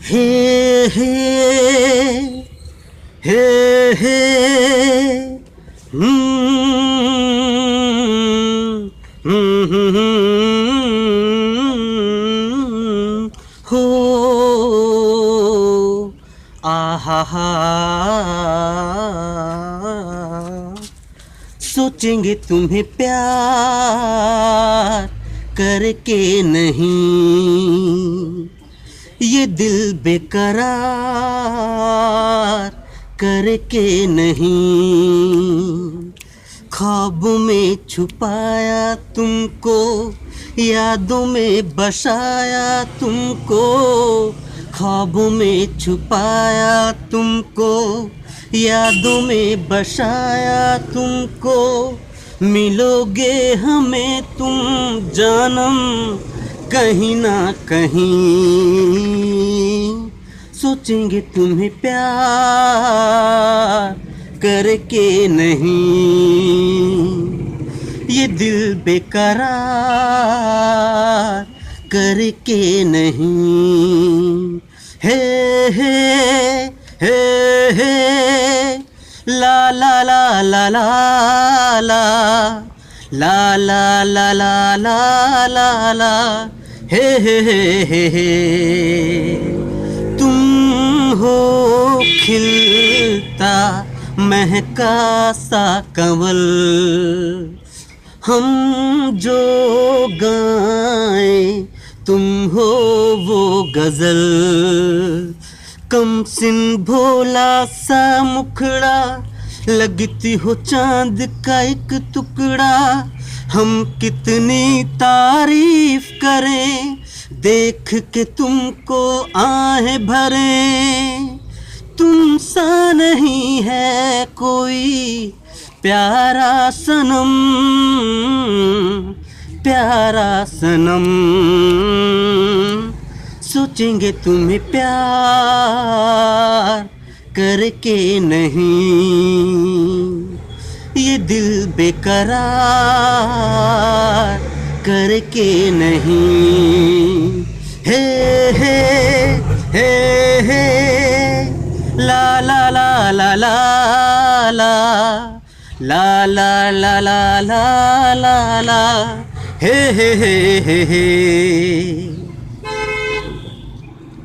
हे हे हे हे हो आहा हा सोचेंगे तुम्हें प्यार करके नहीं, ये दिल बेकरार करके नहीं। ख्वाबों में छुपाया तुमको, यादों में बसाया तुमको। ख्वाबों में छुपाया तुमको, यादों में बसाया तुमको। मिलोगे हमें तुम जानम कहीं ना कहीं। सोचेंगे तुम्हें प्यार करके नहीं, ये दिल बेकरार करके नहीं। हे हे हे हे ला ला ला ला ला ला ला ला ला ला ला ला ला हे हे हे हे। तुम हो खिलता महका सा कंवल, हम जो गाएं तुम हो वो गजल। कम सिन भोला सा मुखड़ा, लगती हो चांद का एक टुकड़ा। हम कितनी तारीफ करें, देख के तुमको आहें भरें। तुम सा नहीं है कोई प्यारा सनम, प्यारा सनम। सोचेंगे तुम्हें प्यार करके नहीं, ये दिल बेकरार करके नहीं। हे हे हे हे ला ला ला ला ला ला ला ला ला ला ला ला ला हे हे हे हे हे।